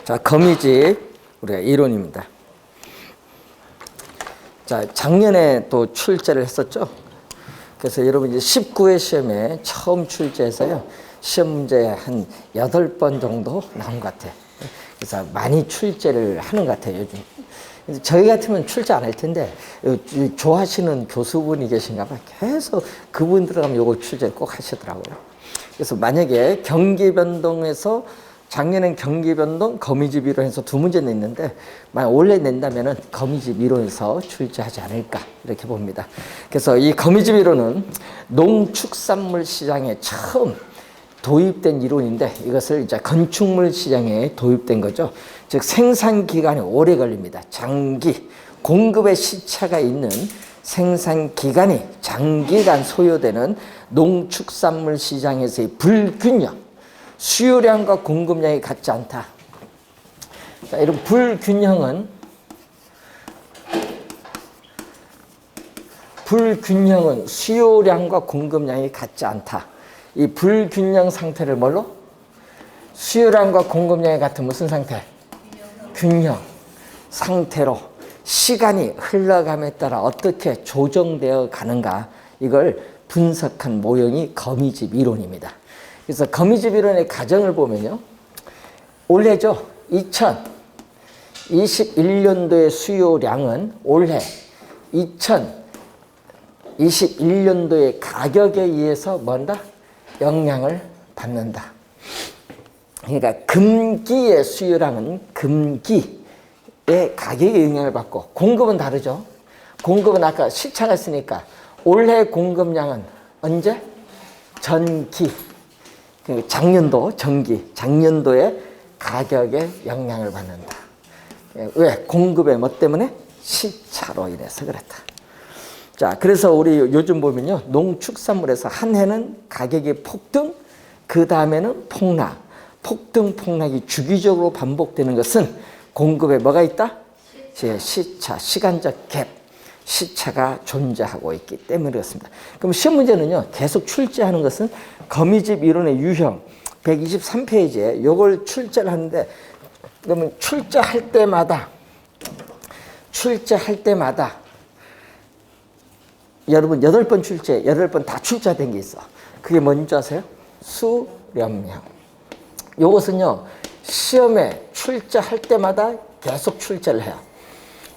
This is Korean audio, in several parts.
자, 거미집 우리가 이론입니다. 자, 작년에 또 출제를 했었죠. 그래서 여러분 이제 19회 시험에 처음 출제해서요. 시험 문제 한 8번 정도 나온 것 같아요. 그래서 많이 출제를 하는 것 같아요, 요즘. 저희 같으면 출제 안 할 텐데, 좋아하시는 교수분이 계신가 봐. 계속 그분 들어가면 요거 출제 꼭 하시더라고요. 그래서 만약에 경기 변동에서 작년엔 경기 변동, 거미집 이론에서 2문제 냈는데, 만약 올해 낸다면은 거미집 이론에서 출제하지 않을까, 이렇게 봅니다. 그래서 이 거미집 이론은 농축산물 시장에 처음 도입된 이론인데, 이것을 이제 건축물 시장에 도입된 거죠. 즉, 생산 기간이 오래 걸립니다. 장기, 공급의 시차가 있는 생산 기간이 장기간 소요되는 농축산물 시장에서의 불균형, 수요량과 공급량이 같지 않다. 자, 이런 불균형은 수요량과 공급량이 같지 않다. 이 불균형 상태를 뭘로? 수요량과 공급량이 같은 무슨 상태? 균형 상태로 시간이 흘러감에 따라 어떻게 조정되어 가는가, 이걸 분석한 모형이 거미집 이론입니다. 그래서 거미집 이론의 가정을 보면요, 올해죠, 2021년도의 수요량은 올해 2021년도의 가격에 의해서 뭔다? 영향을 받는다. 그러니까 금기의 수요량은 금기의 가격에 영향을 받고, 공급은 다르죠. 공급은 아까 시차가 있으니까 올해 공급량은 언제? 전기, 작년도 전기, 작년도의 가격에 영향을 받는다. 왜? 공급의 뭐 때문에? 시차로 인해서 그렇다. 자, 그래서 우리 요즘 보면요, 농축산물에서 한 해는 가격이 폭등, 그 다음에는 폭락, 폭등, 폭락이 주기적으로 반복되는 것은 공급에 뭐가 있다? 시차, 시간적 갭, 시차가 존재하고 있기 때문에 그렇습니다. 그럼 시험 문제는요, 계속 출제하는 것은 거미집 이론의 유형 123페이지에 요걸 출제를 하는데, 그러면 출제할 때마다 여러분 8번 출제, 8번 다 출제된 게 있어. 그게 뭔지 아세요? 수렴형. 요것은요, 시험에 출제할 때마다 계속 출제를 해요.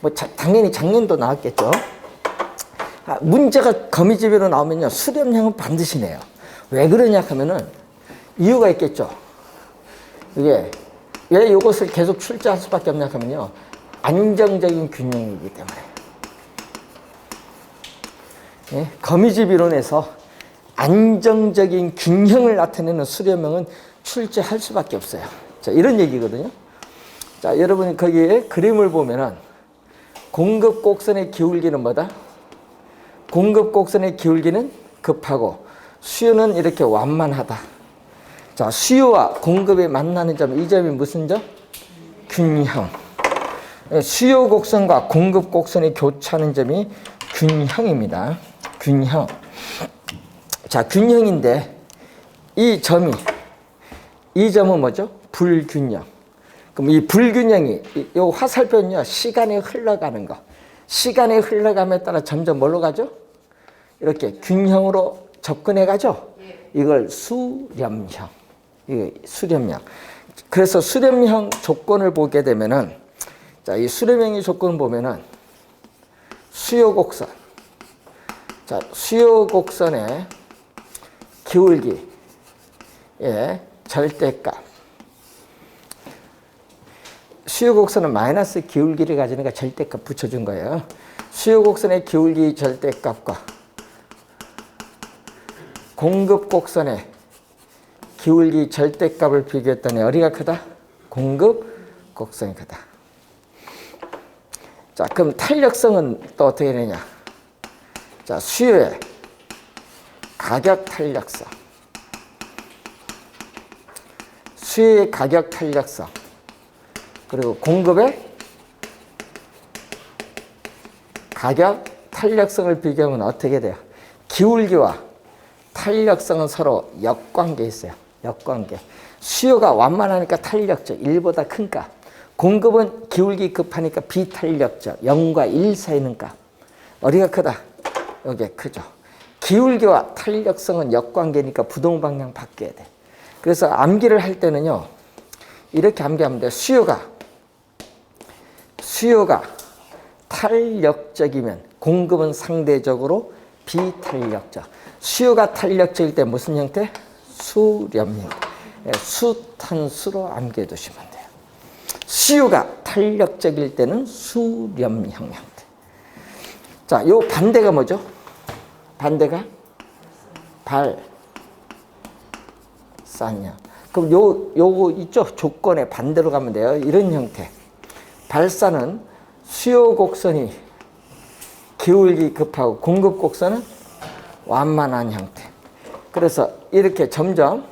뭐 당연히 작년도 나왔겠죠. 문제가 거미집으로 나오면요, 수렴형은 반드시 내요. 왜 그러냐 하면은 이유가 있겠죠. 이게 왜 이것을 계속 출제할 수밖에 없냐 하면요, 안정적인 균형이기 때문에. 예? 거미집 이론에서 안정적인 균형을 나타내는 수렴형은 출제할 수밖에 없어요. 자, 이런 얘기거든요. 자, 여러분 거기에 그림을 보면은 공급 곡선의 기울기는 뭐다? 공급 곡선의 기울기는 급하고 수요는 이렇게 완만하다. 자, 수요와 공급이 만나는 점, 이 점이 무슨 점? 균형. 수요 곡선과 공급 곡선이 교차하는 점이 균형입니다. 균형. 자, 균형인데 이 점은 뭐죠? 불균형. 그럼 이 불균형이, 이 화살표는요, 시간이 흘러가는 거. 시간이 흘러감에 따라 점점 뭘로 가죠? 이렇게 균형으로 접근해 가죠? 이걸 수렴형. 이게 수렴형. 그래서 수렴형 조건을 보게 되면은, 자, 이 수렴형의 조건을 보면은 수요 곡선. 자, 수요 곡선의 기울기, 예, 절대값. 수요 곡선은 마이너스 기울기를 가지니까 절대값 붙여준 거예요. 수요 곡선의 기울기 절대값과 공급 곡선의 기울기 절대값을 비교했더니 어디가 크다? 공급 곡선이 크다. 자, 그럼 탄력성은 또 어떻게 되냐? 자, 수요의 가격 탄력성, 수요의 가격 탄력성, 그리고 공급의 가격 탄력성을 비교하면 어떻게 돼요? 기울기와 탄력성은 서로 역관계 있어요. 역관계. 수요가 완만하니까 탄력적, 1보다 큰가. 공급은 기울기 급하니까 비탄력적 0과 1 사이는 값. 어디가 크다? 여기가 크죠. 기울기와 탄력성은 역관계니까 부동방향 바뀌어야 돼. 그래서 암기를 할 때는요. 이렇게 암기하면 돼. 수요가 탄력적이면 공급은 상대적으로 비탄력적. 수요가 탄력적일 때 무슨 형태? 수렴형. 수탄수로 암기해 두시면 돼요. 수요가 탄력적일 때는 수렴형 형태. 자, 요 반대가 뭐죠? 반대가 발산형. 그럼 요거 있죠? 조건에 반대로 가면 돼요. 이런 형태. 발산은 수요 곡선이 기울기 급하고 공급 곡선은 완만한 형태. 그래서 이렇게 점점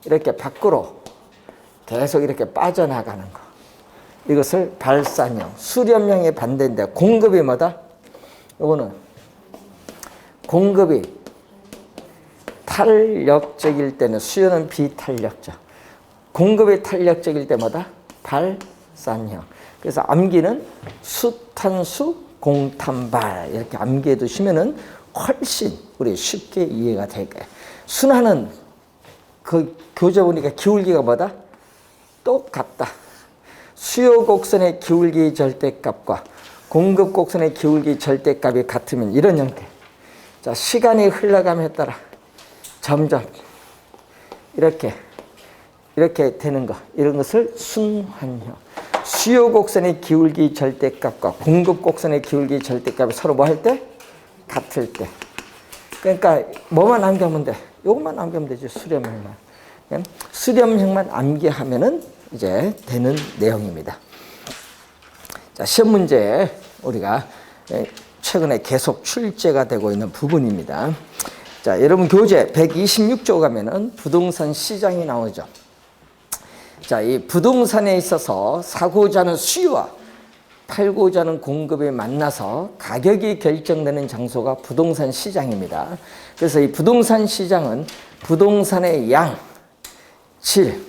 이렇게 밖으로 계속 이렇게 빠져나가는 거. 이것을 발산형, 수렴형의 반대인데 공급이 뭐다? 이거는 공급이 탄력적일 때는 수요는 비탄력적. 공급이 탄력적일 때마다 발산형. 그래서 암기는 수탄수 공탄발 이렇게 암기해 두시면은 훨씬 우리 쉽게 이해가 될 거예요. 순환은 그 교재 보니까 기울기가 뭐다? 똑같다. 수요 곡선의 기울기 절대값과 공급 곡선의 기울기 절대값이 같으면 이런 형태. 자, 시간이 흘러감에 따라 점점 이렇게 되는 거. 이런 것을 순환형. 수요 곡선의 기울기 절대값과 공급 곡선의 기울기 절대값이 서로 뭐 할 때? 같을 때. 그러니까 뭐만 암기하면 돼? 요것만 암기하면 되지. 수렴형만. 수렴형만 암기하면은 이제 되는 내용입니다. 자, 시험 문제 우리가 최근에 계속 출제가 되고 있는 부분입니다. 자, 여러분 교재 126조 가면은 부동산 시장이 나오죠. 자, 이 부동산에 있어서 사고자 하는 수요와 팔고자 하는 공급이 만나서 가격이 결정되는 장소가 부동산 시장입니다. 그래서 이 부동산 시장은 부동산의 양, 질,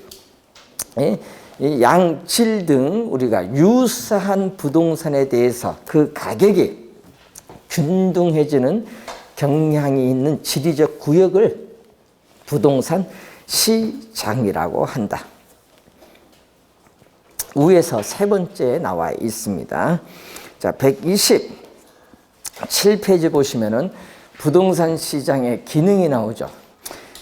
이 양, 질 등 우리가 유사한 부동산에 대해서 그 가격이 균등해지는 경향이 있는 지리적 구역을 부동산 시장이라고 한다. 위에서 세 번째에 나와 있습니다. 자, 127페이지 보시면은 부동산 시장의 기능이 나오죠.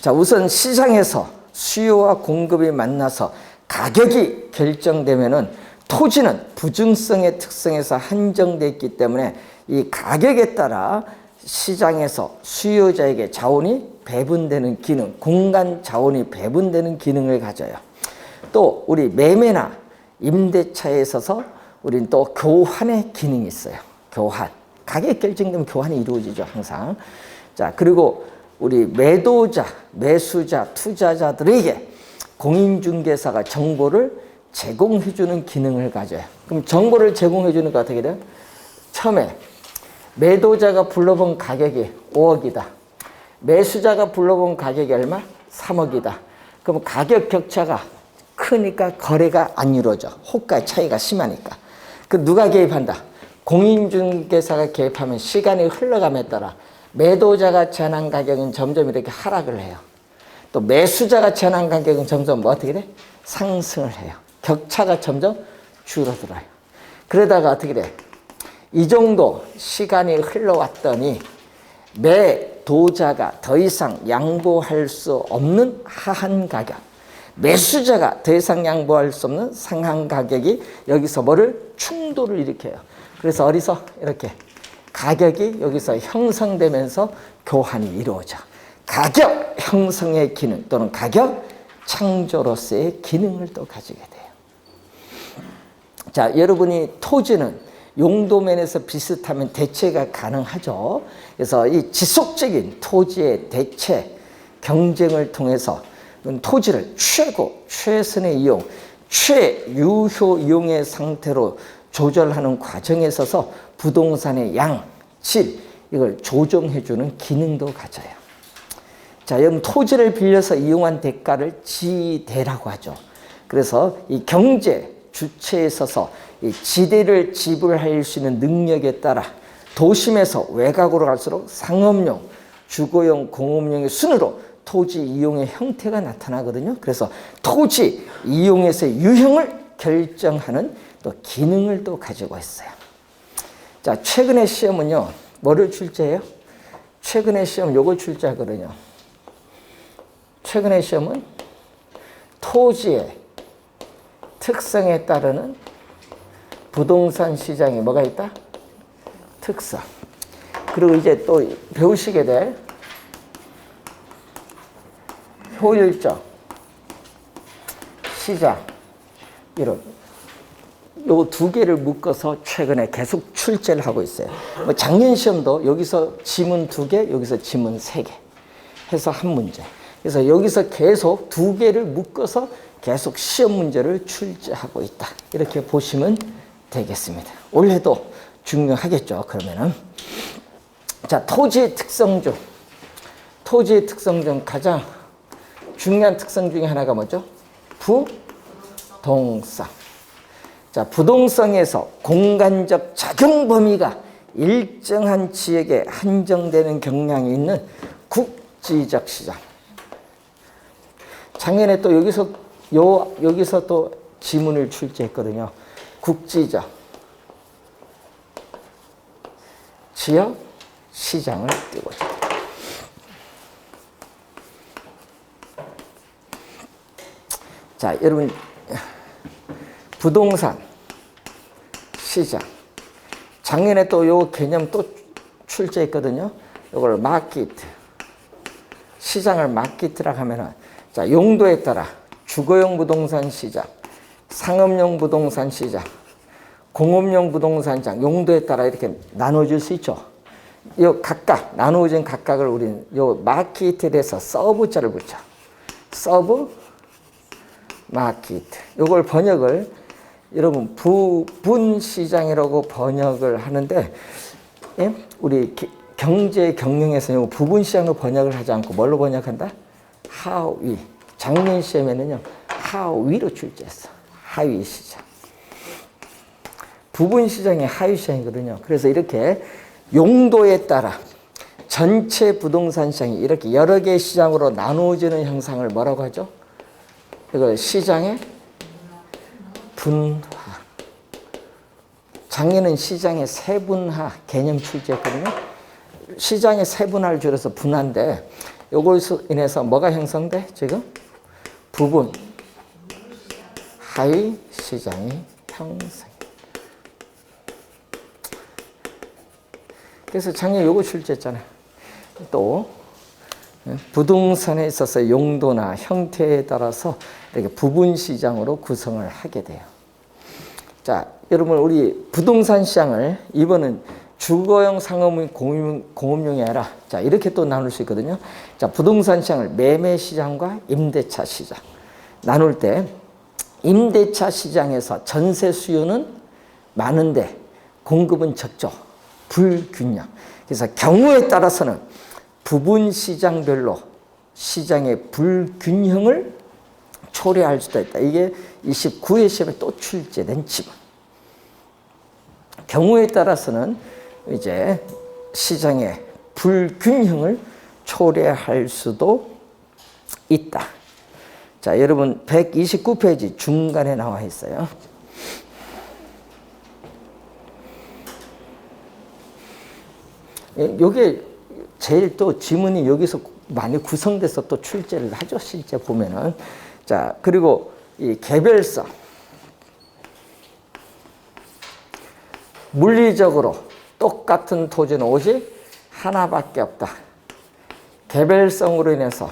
자, 우선 시장에서 수요와 공급이 만나서 가격이 결정되면은 토지는 부증성의 특성에서 한정되어 있기 때문에 이 가격에 따라 시장에서 수요자에게 자원이 배분되는 기능, 공간 자원이 배분되는 기능을 가져요. 또 우리 매매나 임대차에 있어서 우리는 또 교환의 기능이 있어요. 교환. 가격 결정되면 교환이 이루어지죠, 항상. 자, 그리고 우리 매도자, 매수자, 투자자들에게 공인중개사가 정보를 제공해주는 기능을 가져요. 그럼 정보를 제공해주는 거 어떻게 돼요? 처음에 매도자가 불러본 가격이 5억이다. 매수자가 불러본 가격이 얼마? 3억이다. 그럼 가격 격차가 크니까 거래가 안 이루어져. 호가 차이가 심하니까. 그 누가 개입한다? 공인중개사가 개입하면 시간이 흘러감에 따라 매도자가 제안한 가격은 점점 이렇게 하락을 해요. 또 매수자가 제안한 가격은 점점 뭐 어떻게 돼? 상승을 해요. 격차가 점점 줄어들어요. 그러다가 어떻게 돼? 이 정도 시간이 흘러왔더니 매도자가 더 이상 양보할 수 없는 하한 가격, 매수자가 더 이상 양보할 수 없는 상한 가격이 여기서 뭐를? 충돌을 일으켜요. 그래서 어디서? 이렇게 가격이 여기서 형성되면서 교환이 이루어져. 가격 형성의 기능 또는 가격 창조로서의 기능을 또 가지게 돼요. 자, 여러분이 토지는 용도면에서 비슷하면 대체가 가능하죠. 그래서 이 지속적인 토지의 대체 경쟁을 통해서 토지를 최선의 이용, 최유효 이용의 상태로 조절하는 과정에 있어서 부동산의 양, 질, 이걸 조정해주는 기능도 가져요. 자, 여러분 토지를 빌려서 이용한 대가를 지대라고 하죠. 그래서 이 경제 주체에 서서 이 지대를 지불할 수 있는 능력에 따라 도심에서 외곽으로 갈수록 상업용, 주거용, 공업용의 순으로 토지 이용의 형태가 나타나거든요. 그래서 토지 이용에서의 유형을 결정하는 또 기능을 또 가지고 있어요. 자, 최근의 시험은요, 뭐를 출제해요? 최근의 시험 요걸 출제하거든요. 최근의 시험은 토지의 특성에 따르는 부동산 시장에 뭐가 있다? 특성. 그리고 이제 또 배우시게 될 효율적 시장 이론. 요 두 개를 묶어서 최근에 계속 출제를 하고 있어요. 뭐 작년 시험도 여기서 지문 2개, 여기서 지문 3개 해서 한 문제. 그래서 여기서 계속 두 개를 묶어서 계속 시험 문제를 출제하고 있다. 이렇게 보시면 되겠습니다. 올해도 중요하겠죠. 그러면은 자, 토지의 특성 중 가장 중요한 특성 중에 하나가 뭐죠? 부동성. 자, 부동성에서 공간적 작용 범위가 일정한 지역에 한정되는 경향이 있는 국지적 시장. 작년에 또 여기서 또 지문을 출제했거든요. 국지적 지역 시장을 띄워줘. 자, 여러분 부동산 시장. 작년에 또 요 개념 또 출제했거든요. 요걸 마켓. 시장을 마켓이라고 하면은 자, 용도에 따라 주거용 부동산 시장, 상업용 부동산 시장, 공업용 부동산 시장, 용도에 따라 이렇게 나눠질 수 있죠. 요 각각 나누어진 각각을 우리는 요 마켓에 대해서 서브자를 붙여. 서브 마켓. 요걸 번역을 여러분 부분 시장이라고 번역을 하는데, 예? 우리 경제 경영에서 부분 시장으로 번역을 하지 않고 뭘로 번역한다? 하위. 작년 시험에는요, 하위로 출제했어. 하위 시장. 부분 시장이 하위 시장이거든요. 그래서 이렇게 용도에 따라 전체 부동산 시장이 이렇게 여러 개의 시장으로 나누어지는 형상을 뭐라고 하죠? 이걸 시장의 분화. 작년은 시장의 세분화 개념 출제했거든요. 시장의 세분화를 줄여서 분화인데, 요걸로 인해서 뭐가 형성돼? 지금 부분 하위 시장이 형성. 그래서 작년 요거 출제했잖아요. 또 부동산에 있어서 용도나 형태에 따라서 이렇게 부분 시장으로 구성을 하게 돼요. 자, 여러분 우리 부동산 시장을 이번은 주거용, 상업용, 공업용이 아니라 자, 이렇게 또 나눌 수 있거든요. 자, 부동산 시장을 매매 시장과 임대차 시장 나눌 때, 임대차 시장에서 전세 수요는 많은데 공급은 적죠. 불균형. 그래서 경우에 따라서는 부분 시장별로 시장의 불균형을 초래할 수도 있다. 이게 29회 시험에 또 출제된 지문. 경우에 따라서는 이제 시장의 불균형을 초래할 수도 있다. 자, 여러분 129페이지 중간에 나와 있어요. 요게 제일 또 지문이 여기서 많이 구성돼서 또 출제를 하죠. 실제 보면은. 자, 그리고 이 개별성. 물리적으로 똑같은 토지는 오직 하나밖에 없다. 개별성으로 인해서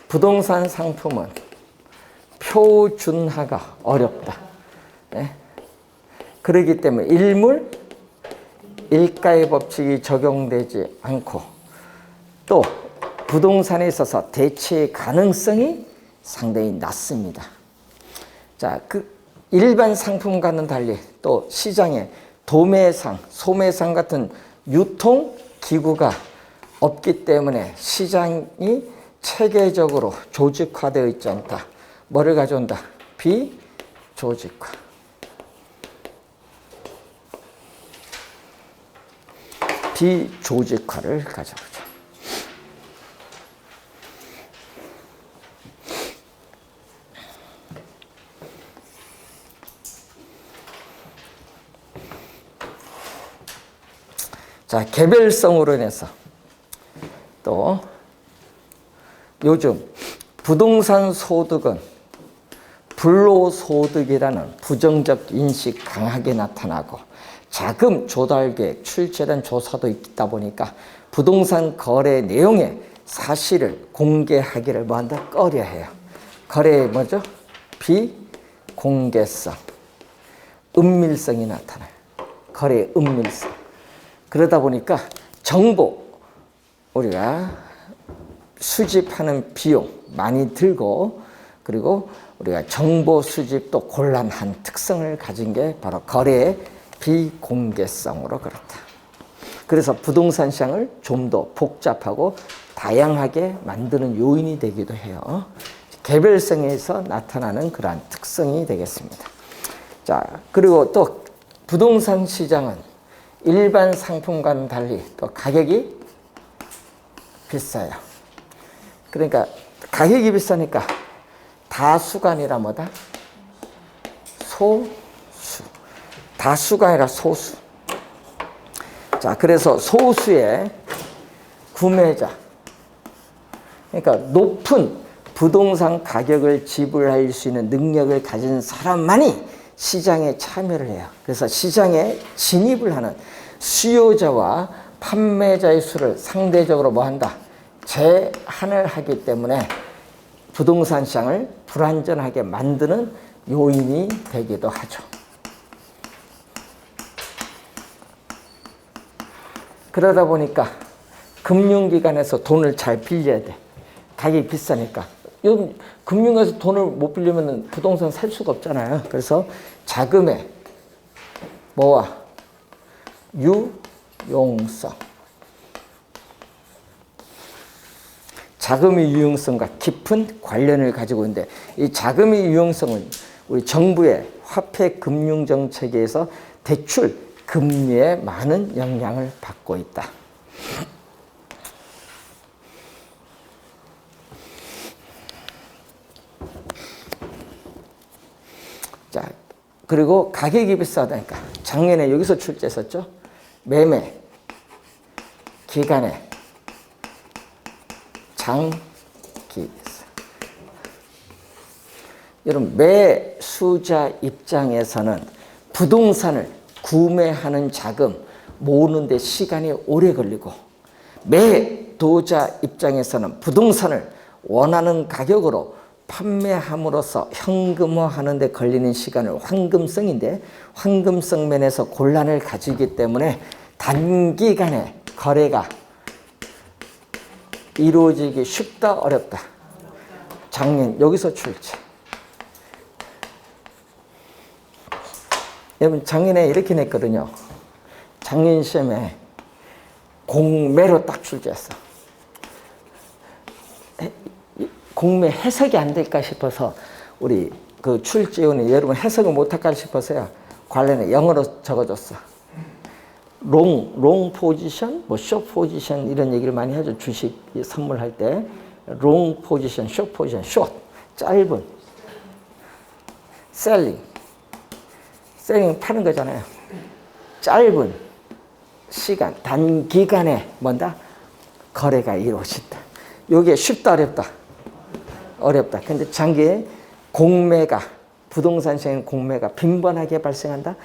부동산 상품은 표준화가 어렵다. 네? 그렇기 때문에 일물, 일가의 법칙이 적용되지 않고, 또 부동산에 있어서 대체의 가능성이 상당히 낮습니다. 자, 그 일반 상품과는 달리 또 시장에 도매상, 소매상 같은 유통 기구가 없기 때문에 시장이 체계적으로 조직화되어 있지 않다. 뭐를 가져온다? 비조직적인 비조직화. 비조직화를 가져보죠. 자, 개별성으로 인해서 또 요즘 부동산 소득은 불로소득이라는 부정적 인식 강하게 나타나고 자금 조달 계획 출제된 조사도 있다 보니까 부동산 거래 내용의 사실을 공개하기를 뭐한다? 꺼려해요. 거래의 뭐죠? 비공개성, 은밀성이 나타나요. 거래의 은밀성. 그러다 보니까 정보, 우리가 수집하는 비용 많이 들고, 그리고 우리가 정보 수집도 곤란한 특성을 가진 게 바로 거래의 비공개성으로 그렇다. 그래서 부동산 시장을 좀 더 복잡하고 다양하게 만드는 요인이 되기도 해요. 개별성에서 나타나는 그러한 특성이 되겠습니다. 자, 그리고 또 부동산 시장은 일반 상품과는 달리 또 가격이 비싸요. 그러니까 가격이 비싸니까 다수가 아니라 뭐다? 소수. 다수가 아니라 소수. 자, 그래서 소수의 구매자. 그러니까 높은 부동산 가격을 지불할 수 있는 능력을 가진 사람만이 시장에 참여를 해요. 그래서 시장에 진입을 하는 수요자와 판매자의 수를 상대적으로 뭐 한다? 제한을 하기 때문에 부동산 시장을 불안전하게 만드는 요인이 되기도 하죠. 그러다 보니까 금융기관에서 돈을 잘 빌려야 돼. 가격이 비싸니까. 요즘 금융에서 돈을 못 빌리면 부동산 살 수가 없잖아요. 그래서 자금의 뭐와 유용성. 자금의 유용성과 깊은 관련을 가지고 있는데 이 자금의 유용성은 우리 정부의 화폐 금융 정책에서 대출 금리에 많은 영향을 받고 있다. 자, 그리고 가격이 비싸다니까. 작년에 여기서 출제했었죠. 매매 기간에 장기. 여러분, 매수자 입장에서는 부동산을 구매하는 자금 모으는 데 시간이 오래 걸리고, 매도자 입장에서는 부동산을 원하는 가격으로 판매함으로써 현금화하는 데 걸리는 시간을 황금성인데, 황금성 면에서 곤란을 가지기 때문에 단기간에 거래가 이루어지기 쉽다, 어렵다? 작년 여기서 출제. 여러분, 작년에 이렇게 냈거든요. 작년 시험에 공매로 딱 출제했어. 공매 해석이 안 될까 싶어서 우리 그 출제원이 여러분 해석을 못할까 싶어서요. 관련해 영어로 적어줬어. 롱 포지션, 뭐 숏 포지션 이런 얘기를 많이 하죠. 주식 선물할 때. 롱 포지션, 숏 포지션, 숏 짧은, 셀링 파는 거잖아요. 짧은 시간, 단기간에 뭔다? 거래가 이루어진다. 이게 쉽다, 어렵다? 어렵다. 근데 장기에 공매가, 부동산 시장의 공매가 빈번하게 발생한다?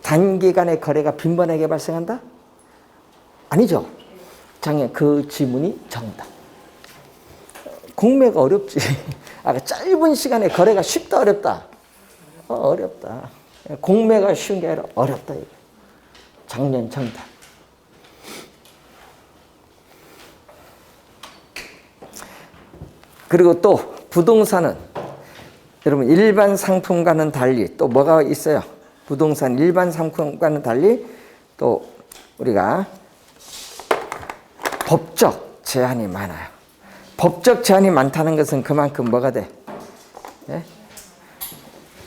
단기간에 거래가 빈번하게 발생한다? 아니죠. 장애 그 지문이 정답. 공매가 어렵지. 짧은 시간에 거래가 쉽다, 어렵다? 어렵다. 공매가 쉬운 게 아니라 어렵다. 이거. 작년 정답. 그리고 또 부동산은 여러분 일반 상품과는 달리 또 뭐가 있어요? 부동산 일반 상품과는 달리 또 우리가 법적 제한이 많아요. 법적 제한이 많다는 것은 그만큼 뭐가 돼? 예?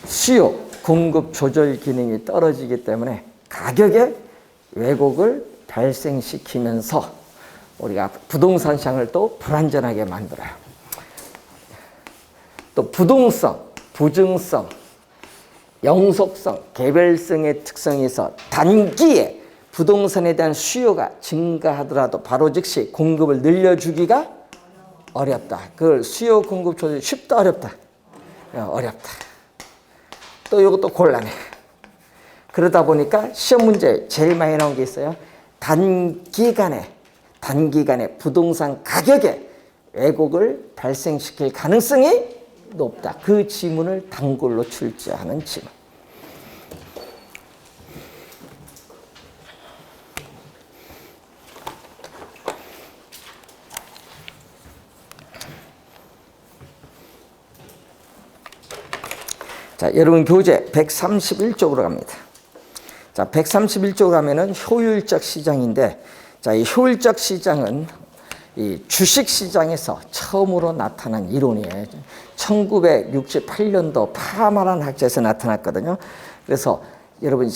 수요, 공급 조절 기능이 떨어지기 때문에 가격에 왜곡을 발생시키면서 우리가 부동산 시장을 또 불안전하게 만들어요. 또 부동성, 부증성, 영속성, 개별성의 특성이 있어 단기에 부동산에 대한 수요가 증가하더라도 바로 즉시 공급을 늘려주기가 어렵다. 그걸 수요 공급 조절이 쉽다 어렵다? 어렵다. 또 이것도 곤란해. 그러다 보니까 시험 문제에 제일 많이 나온 게 있어요. 단기간에 부동산 가격에 왜곡을 발생시킬 가능성이 높다. 그 지문을 단골로 출제하는 지문. 자, 여러분 교재 131쪽으로 갑니다. 자, 131쪽으로 가면은 효율적 시장인데, 자, 이 효율적 시장은 이 주식 시장에서 처음으로 나타난 이론이에요. 1968년도 파마란 학자에서 나타났거든요. 그래서 여러분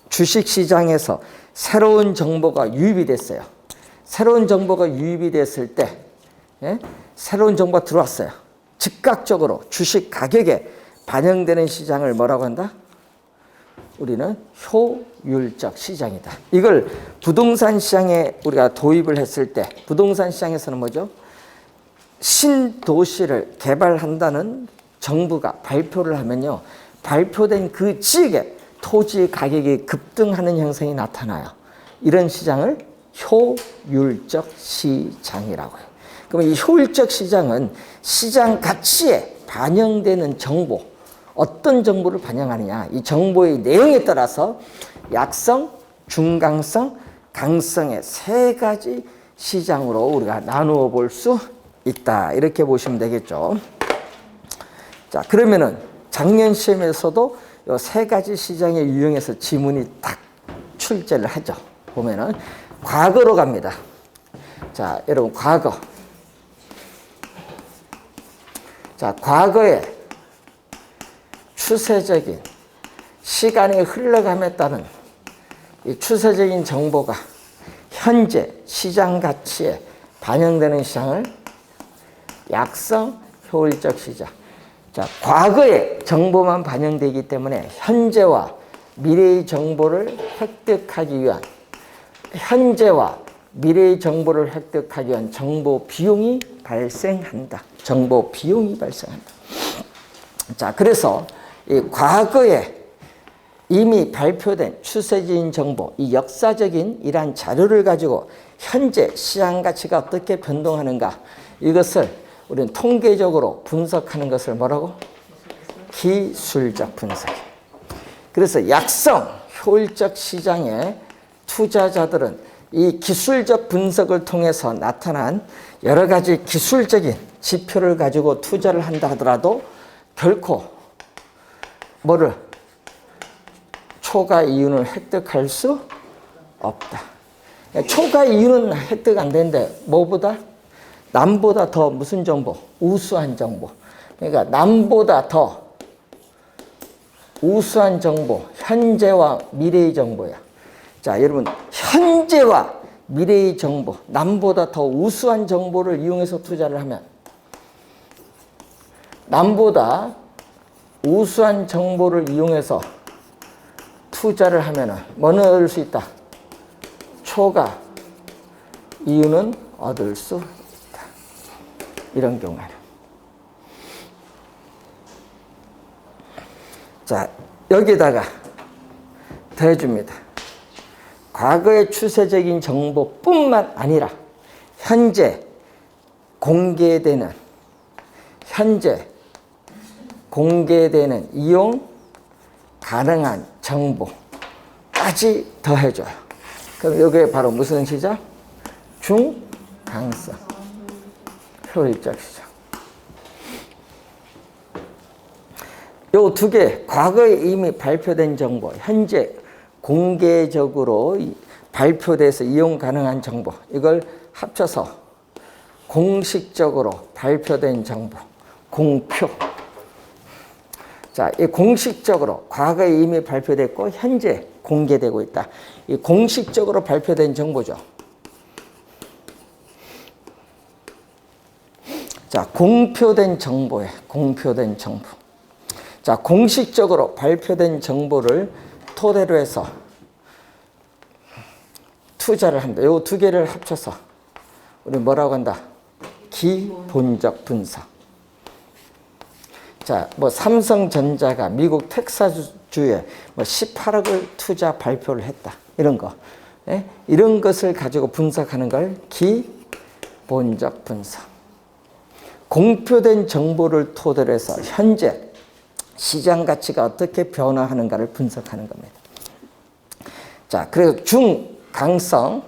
주식 시장에서 새로운 정보가 유입이 됐어요. 새로운 정보가 유입이 됐을 때, 새로운 정보가 들어왔어요. 즉각적으로 주식 가격에 반영되는 시장을 뭐라고 한다? 우리는 효율적 시장이다. 이걸 부동산 시장에 우리가 도입을 했을 때 부동산 시장에서는 뭐죠? 신도시를 개발한다는 정부가 발표를 하면요. 발표된 그 지역에 토지 가격이 급등하는 현상이 나타나요. 이런 시장을 효율적 시장이라고 해요. 그러면 이 효율적 시장은 시장 가치에 반영되는 정보, 어떤 정보를 반영하느냐, 이 정보의 내용에 따라서 약성, 중강성, 강성의 세 가지 시장으로 우리가 나누어 볼 수 있다. 이렇게 보시면 되겠죠. 자, 그러면은 작년 시험에서도 이 세 가지 시장에 유형해서 지문이 딱 출제를 하죠. 보면은 과거로 갑니다. 자, 여러분 과거. 자, 과거에 추세적인 시간이 흘러감에 따른 이 추세적인 정보가 현재 시장 가치에 반영되는 시장을 약성 효율적 시장. 자, 과거의 정보만 반영되기 때문에 현재와 미래의 정보를 획득하기 위한 정보 비용이 발생한다. 정보 비용이 발생한다. 자, 그래서 이 과거에 이미 발표된 추세적인 정보, 이 역사적인 이러한 자료를 가지고 현재 시장 가치가 어떻게 변동하는가, 이것을 우리는 통계적으로 분석하는 것을 뭐라고? 기술적 분석. 그래서 약성, 효율적 시장의 투자자들은 이 기술적 분석을 통해서 나타난 여러 가지 기술적인 지표를 가지고 투자를 한다 하더라도 결코 초과 이윤을 획득할 수 없다. 초과 이윤은 획득 안 되는데 뭐보다? 남보다 더 무슨 정보? 우수한 정보. 그러니까 남보다 더 우수한 정보, 현재와 미래의 정보야. 자, 여러분 현재와 미래의 정보, 남보다 더 우수한 정보를 이용해서 투자를 하면, 남보다 우수한 정보를 이용해서 투자를 하면은 뭐는 얻을 수 있다? 초과 이윤은 얻을 수 있다. 이런 경우에는. 자, 여기다가 더해줍니다. 과거의 추세적인 정보뿐만 아니라 현재 공개되는 이용 가능한 정보까지 더해줘요. 그럼 여기에 바로 무슨 시장? 중강성 효율적 시장. 요 두 개, 과거에 이미 발표된 정보, 현재 공개적으로 발표돼서 이용 가능한 정보, 이걸 합쳐서 공식적으로 발표된 정보, 공표. 자, 이 공식적으로 과거에 이미 발표됐고 현재 공개되고 있다. 이 공식적으로 발표된 정보죠. 자, 공표된 정보에 공표된 정보. 자, 공식적으로 발표된 정보를 토대로 해서 투자를 한다. 요 두 개를 합쳐서 우리 뭐라고 한다? 기본적 분석. 자, 뭐 삼성전자가 미국 텍사스주에 뭐 18억을 투자 발표를 했다. 이런 거. 예? 이런 것을 가지고 분석하는 걸 기본적 분석. 공표된 정보를 토대로 해서 현재 시장 가치가 어떻게 변화하는가를 분석하는 겁니다. 자, 그래서 중강성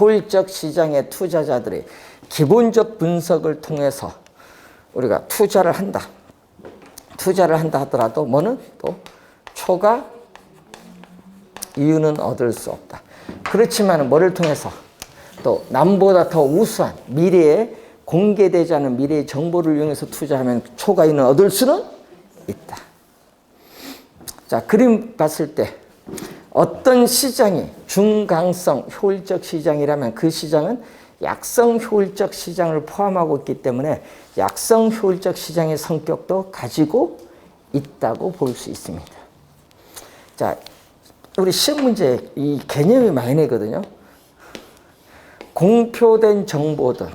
효율적 시장의 투자자들이 기본적 분석을 통해서 우리가 투자를 한다. 투자를 한다 하더라도 뭐는 또 초과 이유는 얻을 수 없다. 그렇지만 뭐를 통해서 또 남보다 더 우수한 미래에 공개되지 않은 미래의 정보를 이용해서 투자하면 초과 이유는 얻을 수는 있다. 자, 그림 봤을 때 어떤 시장이 중강성 효율적 시장이라면 그 시장은 약성 효율적 시장을 포함하고 있기 때문에 약성 효율적 시장의 성격도 가지고 있다고 볼 수 있습니다. 자, 우리 시험 문제 이 개념이 많이 내거든요. 공표된 정보든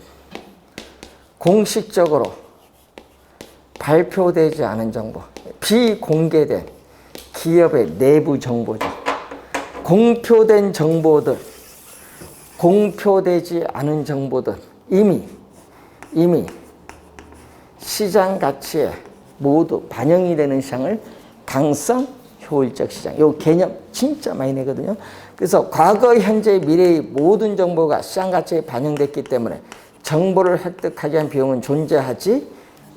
공식적으로 발표되지 않은 정보, 비공개된 기업의 내부 정보죠. 공표된 정보들, 공표되지 않은 정보들 이미 시장 가치에 모두 반영이 되는 시장을 강성 효율적 시장. 이 개념 진짜 많이 내거든요. 그래서 과거, 현재, 미래의 모든 정보가 시장 가치에 반영됐기 때문에 정보를 획득하기 위한 비용은 존재하지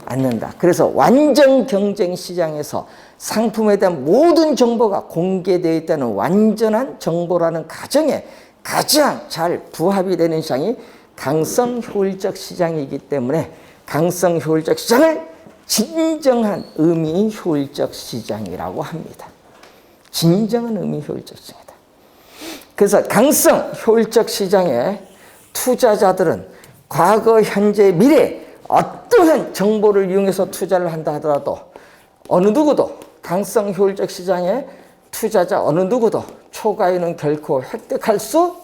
않는다. 그래서 완전 경쟁 시장에서 상품에 대한 모든 정보가 공개되어 있다는 완전한 정보라는 가정에 가장 잘 부합이 되는 시장이 강성 효율적 시장이기 때문에 강성 효율적 시장을 진정한 의미의 효율적 시장이라고 합니다. 진정한 의미의 효율적 시장이다. 그래서 강성 효율적 시장의 투자자들은 과거, 현재, 미래 어떠한 정보를 이용해서 투자를 한다 하더라도 어느 누구도 강성 효율적 시장의 투자자 어느 누구도 초과이는 결코 획득할 수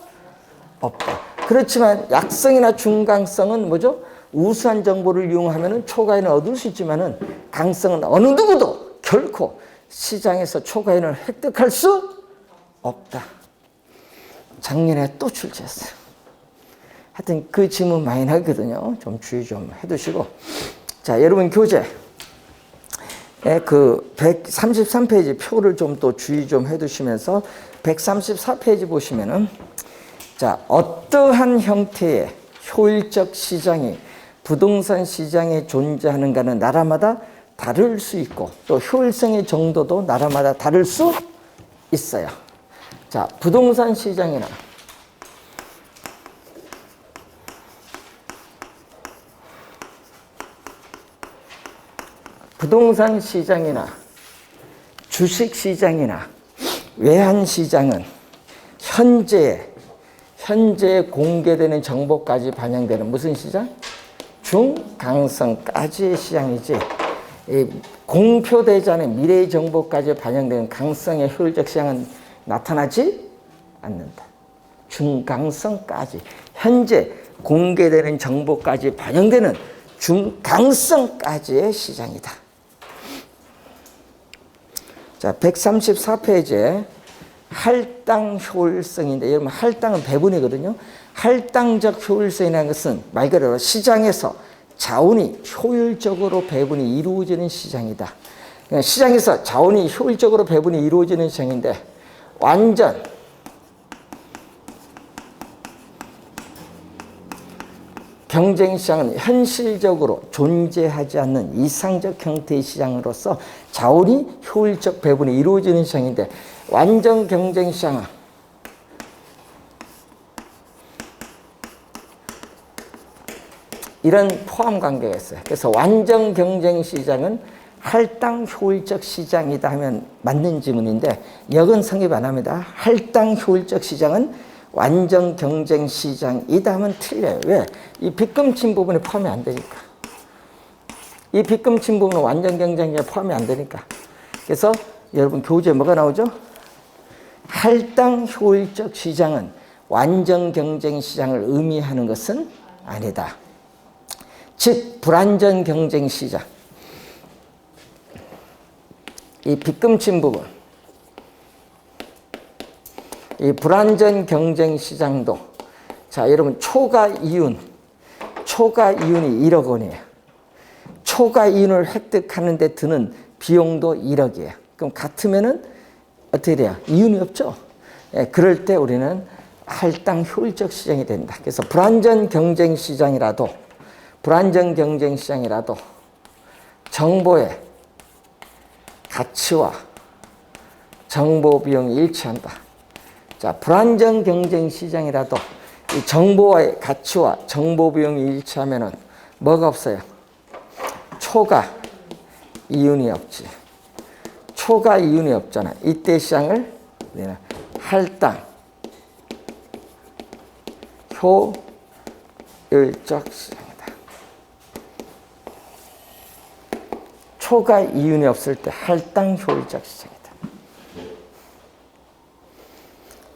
없다. 그렇지만 약성이나 중강성은 뭐죠? 우수한 정보를 이용하면 초과이는 얻을 수 있지만은 강성은 어느 누구도 결코 시장에서 초과이는 획득할 수 없다. 작년에 또 출제했어요. 하여튼 그 질문 많이 나거든요. 좀 주의 좀 해두시고. 자, 여러분 교재 그 133페이지 표를 좀 또 주의 좀 해두시면서 134페이지 보시면은 자, 어떠한 형태의 효율적 시장이 부동산 시장에 존재하는가는 나라마다 다를 수 있고 또 효율성의 정도도 나라마다 다를 수 있어요. 자, 부동산 시장이나 부동산 시장이나 주식 시장이나 외환 시장은 현재 공개되는 정보까지 반영되는 무슨 시장? 중강성까지의 시장이지 공표되지 않은 미래의 정보까지 반영되는 강성의 효율적 시장은 나타나지 않는다. 중강성까지 현재 공개되는 정보까지 반영되는 중강성까지의 시장이다. 자, 134페이지에 할당 효율성인데 여러분 할당은 배분이거든요. 할당적 효율성이라는 것은 말 그대로 시장에서 자원이 효율적으로 배분이 이루어지는 시장이다. 그러니까 시장에서 자원이 효율적으로 배분이 이루어지는 시장인데 완전 경쟁 시장은 현실적으로 존재하지 않는 이상적 형태의 시장으로서 자원이 효율적 배분이 이루어지는 시장인데 완전 경쟁 시장은 이런 포함 관계가 있어요. 그래서 완전 경쟁 시장은 할당 효율적 시장이다 하면 맞는 지문인데 역은 성립 안 합니다. 할당 효율적 시장은 완전 경쟁 시장이다 하면 틀려요. 왜? 이 빚금친 부분에 포함이 안 되니까. 이 빚금친 부분은 완전 경쟁에 포함이 안 되니까. 그래서 여러분 교재에 뭐가 나오죠? 할당 효율적 시장은 완전 경쟁 시장을 의미하는 것은 아니다. 즉 불완전 경쟁 시장. 이 빚금친 부분, 이 불완전 경쟁 시장도, 자 여러분 초과 이윤이 1억 원이에요. 초과 이윤을 획득하는 데 드는 비용도 1억이에요. 그럼 같으면은 어떻게 돼요? 이윤이 없죠. 예, 그럴 때 우리는 할당 효율적 시장이 된다. 그래서 불완전 경쟁 시장이라도 정보의 가치와 정보 비용이 일치한다. 자, 불완전 경쟁 시장이라도 이 정보의 가치와 정보 비용이 일치하면은 뭐가 없어요? 초과 이윤이 없지. 초과 이윤이 없잖아. 이때 시장을 우리는 할당 효율적 시장이다. 초과 이윤이 없을 때 할당 효율적 시장이다.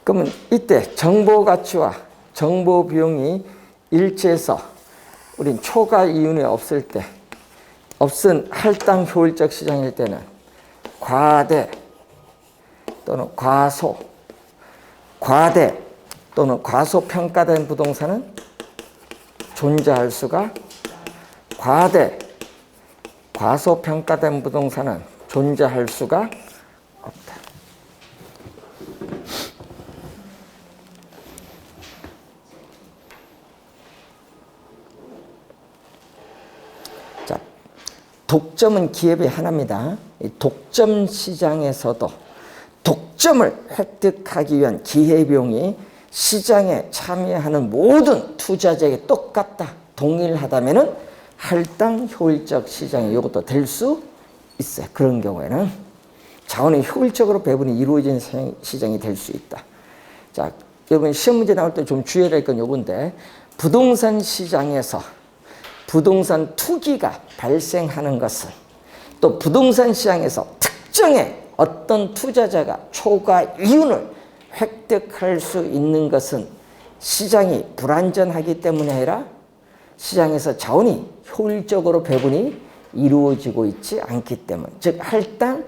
그러면 이때 정보 가치와 정보 비용이 일치해서 우린 초과 이윤이 없을 때, 없은 할당 효율적 시장일 때는 과대 또는 과대 또는 과소평가된 부동산은 존재할 수가, 과소평가된 부동산은 존재할 수가 없다. 자, 독점은 기업의 하나입니다. 이 독점 시장에서도 독점을 획득하기 위한 기회비용이 시장에 참여하는 모든 투자자에게 똑같다, 동일하다면은 할당 효율적 시장이 이것도 될 수 있어요. 그런 경우에는 자원이 효율적으로 배분이 이루어진 시장이 될 수 있다. 자, 여러분 시험 문제 나올 때 좀 주의해야 될 건 요건데, 부동산 시장에서 부동산 투기가 발생하는 것은, 또 부동산 시장에서 특정의 어떤 투자자가 초과 이윤을 획득할 수 있는 것은 시장이 불완전하기 때문이 아니라 시장에서 자원이 효율적으로 배분이 이루어지고 있지 않기 때문, 즉 할당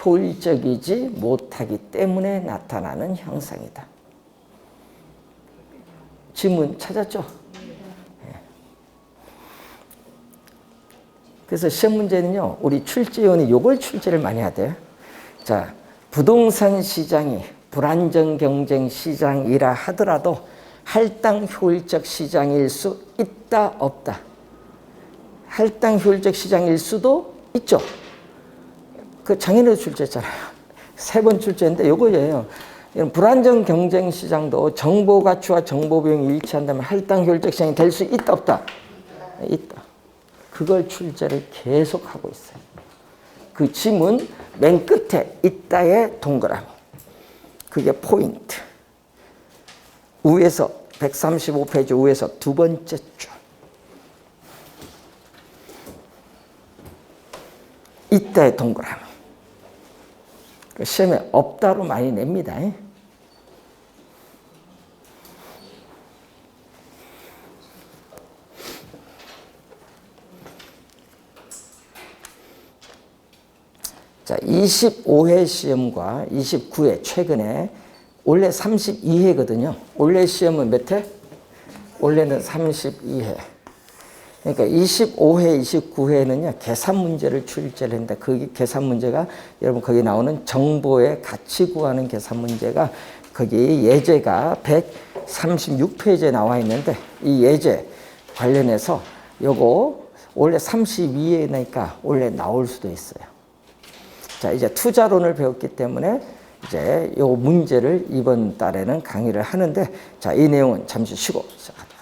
효율적이지 못하기 때문에 나타나는 현상이다. 질문 찾았죠? 네. 그래서 시험 문제는요, 우리 출제위원이 요걸 출제를 많이 하대요. 자, 부동산 시장이 불완전 경쟁 시장이라 하더라도 할당 효율적 시장일 수 있다, 없다? 할당 효율적 시장일 수도 있죠. 그 작년에도 출제했잖아요. 3번 출제했는데 요거예요. 불완전 경쟁 시장도 정보 가치와 정보 비용이 일치한다면 할당 효율적 시장이 될 수 있다, 없다? 있다. 그걸 출제를 계속 하고 있어요. 그 지문 맨 끝에 있다의 동그라미. 그게 포인트. 위에서 135페이지 위에서 두 번째 줄. 있다의 동그라미. 시험에 없다로 많이 냅니다. 자, 25회 시험과 29회 최근에 원래 32회거든요. 원래 시험은 몇 회? 원래는 32회. 그러니까 25회, 29회는요, 계산 문제를 출제를 했는데, 그 계산 문제가 여러분 거기 나오는 정보의 가치 구하는 계산 문제가 거기 예제가 136페이지에 나와 있는데, 이 예제 관련해서 요거 원래 32회니까 원래 나올 수도 있어요. 자, 이제 투자론을 배웠기 때문에 이제 요 문제를 이번 달에는 강의를 하는데, 자, 이 내용은 잠시 쉬고 시작합니다.